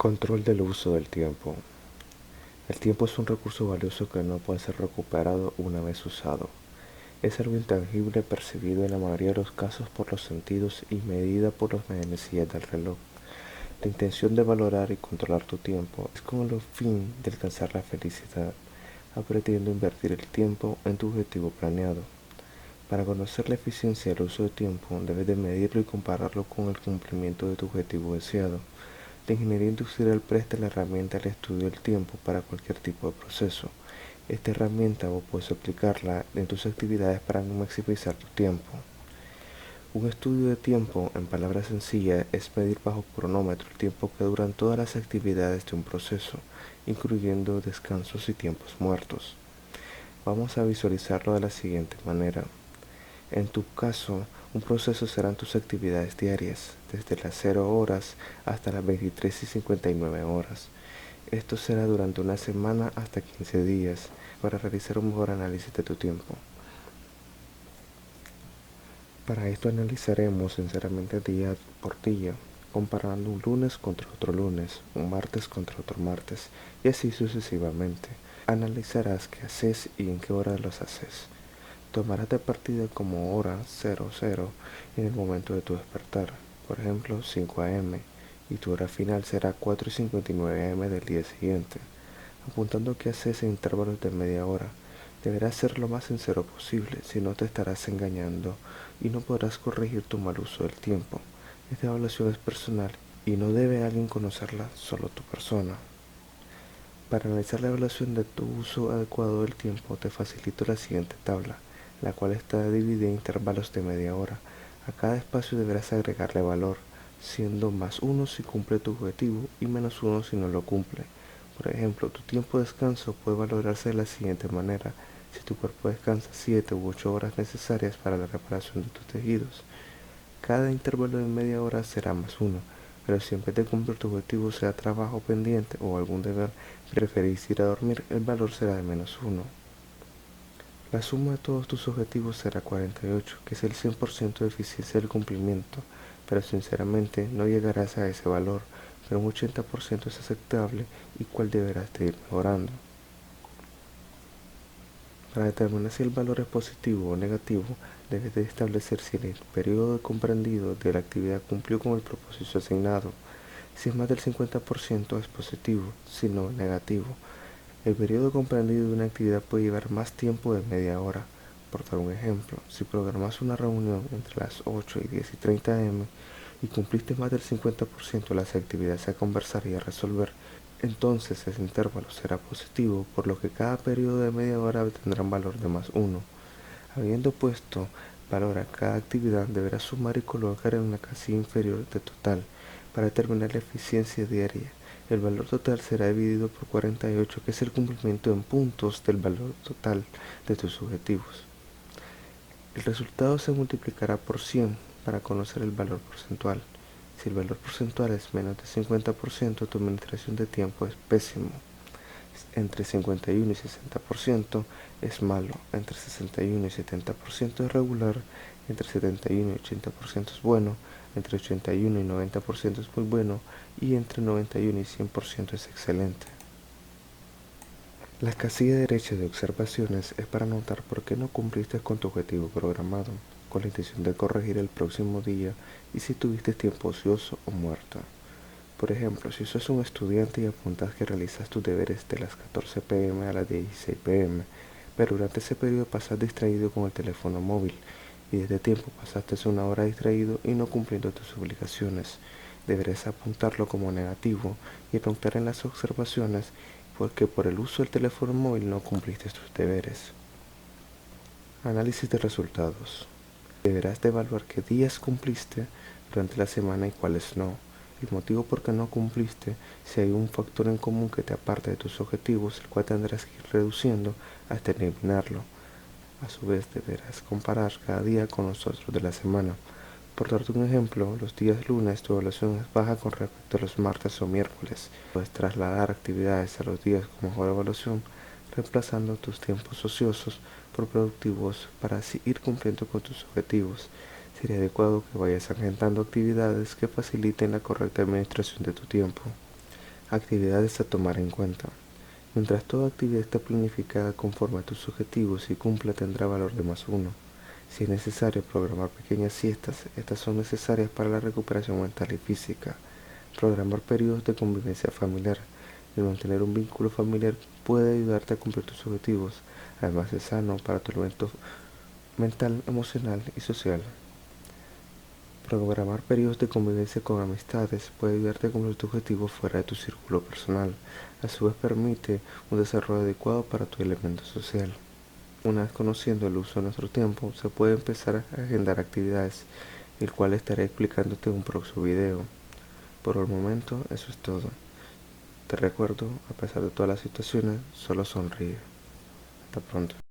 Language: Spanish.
Control del uso del tiempo. El tiempo es un recurso valioso que no puede ser recuperado una vez usado. Es algo intangible percibido en la mayoría de los casos por los sentidos y medida por las manecillas del reloj. La intención de valorar y controlar tu tiempo es con el fin de alcanzar la felicidad, aprendiendo a invertir el tiempo en tu objetivo planeado. Para conocer la eficiencia del uso del tiempo, debes de medirlo y compararlo con el cumplimiento de tu objetivo deseado. La ingeniería industrial presta la herramienta al estudio del tiempo para cualquier tipo de proceso. Esta herramienta vos puedes aplicarla en tus actividades para maximizar tu tiempo. Un estudio de tiempo, en palabras sencillas, es medir bajo cronómetro el tiempo que duran todas las actividades de un proceso, incluyendo descansos y tiempos muertos. Vamos a visualizarlo de la siguiente manera. En tu caso, un proceso serán tus actividades diarias, desde las 0 horas hasta las 23:59. Esto será durante una semana hasta 15 días para realizar un mejor análisis de tu tiempo. Para esto analizaremos sinceramente día por día, comparando un lunes contra otro lunes, un martes contra otro martes, y así sucesivamente. Analizarás qué haces y en qué hora los haces. Tomarás de partida como hora 00 en el momento de tu despertar, por ejemplo 5 am, y tu hora final será 4:59 am del día siguiente, apuntando que haces en intervalos de media hora. Deberás ser lo más sincero posible, si no te estarás engañando y no podrás corregir tu mal uso del tiempo. Esta evaluación es personal y no debe alguien conocerla, solo tu persona. Para analizar la evaluación de tu uso adecuado del tiempo, te facilito la siguiente tabla, la cual está dividida en intervalos de media hora. A cada espacio deberás agregarle valor, siendo +1 si cumple tu objetivo y -1 si no lo cumple. Por ejemplo, tu tiempo de descanso puede valorarse de la siguiente manera: si tu cuerpo descansa 7 u 8 horas necesarias para la reparación de tus tejidos, cada intervalo de media hora será +1, pero si en vez de cumplir tu objetivo sea trabajo pendiente o algún deber, preferís ir a dormir, el valor será de -1. La suma de todos tus objetivos será 48, que es el 100% de eficiencia del cumplimiento, pero sinceramente no llegarás a ese valor, pero un 80% es aceptable y cual deberás de ir mejorando. Para determinar si el valor es positivo o negativo, debes de establecer si el periodo comprendido de la actividad cumplió con el propósito asignado. Si es más del 50% es positivo, si no, negativo. El periodo comprendido de una actividad puede llevar más tiempo de media hora. Por dar un ejemplo, si programas una reunión entre las 8 y 10:30 am y cumpliste más del 50% de las actividades a conversar y a resolver, entonces ese intervalo será positivo, por lo que cada periodo de media hora tendrá un valor de +1. Habiendo puesto valor a cada actividad, deberás sumar y colocar en una casilla inferior de total para determinar la eficiencia diaria. El valor total será dividido por 48, que es el cumplimiento en puntos del valor total de tus objetivos. El resultado se multiplicará por 100 para conocer el valor porcentual. Si el valor porcentual es menos de 50%, tu administración de tiempo es pésimo. Entre 51 y 60% es malo, entre 61 y 70% es regular, entre 71 y 80% es bueno, entre 81 y 90% es muy bueno y entre 91 y 100% es excelente. La casilla derecha de observaciones es para notar por qué no cumpliste con tu objetivo programado, con la intención de corregir el próximo día y si tuviste tiempo ocioso o muerto. Por ejemplo, si sos un estudiante y apuntas que realizas tus deberes de las 14 pm a las 16 pm, pero durante ese periodo pasas distraído con el teléfono móvil y desde tiempo pasaste una hora distraído y no cumpliendo tus obligaciones, deberás apuntarlo como negativo y anotar en las observaciones porque por el uso del teléfono móvil no cumpliste tus deberes. Análisis de resultados. Deberás de evaluar qué días cumpliste durante la semana y cuáles no. El motivo por qué no cumpliste, si hay un factor en común que te aparte de tus objetivos, el cual tendrás que ir reduciendo hasta eliminarlo. A su vez deberás comparar cada día con los otros de la semana. Por darte un ejemplo, los días lunes tu evaluación es baja con respecto a los martes o miércoles. Puedes trasladar actividades a los días con mejor evaluación, reemplazando tus tiempos ociosos por productivos para así ir cumpliendo con tus objetivos. Sería adecuado que vayas agendando actividades que faciliten la correcta administración de tu tiempo. Actividades a tomar en cuenta. Mientras toda actividad esté planificada conforme a tus objetivos y cumpla, tendrá valor de +1. Si es necesario programar pequeñas siestas, estas son necesarias para la recuperación mental y física. Programar periodos de convivencia familiar. El mantener un vínculo familiar puede ayudarte a cumplir tus objetivos, además es sano para tu elemento mental, emocional y social. Programar periodos de convivencia con amistades puede ayudarte a cumplir tu objetivo fuera de tu círculo personal. A su vez permite un desarrollo adecuado para tu elemento social. Una vez conociendo el uso de nuestro tiempo, se puede empezar a agendar actividades, el cual estaré explicándote en un próximo video. Por el momento, eso es todo. Te recuerdo, a pesar de todas las situaciones, solo sonríe. Hasta pronto.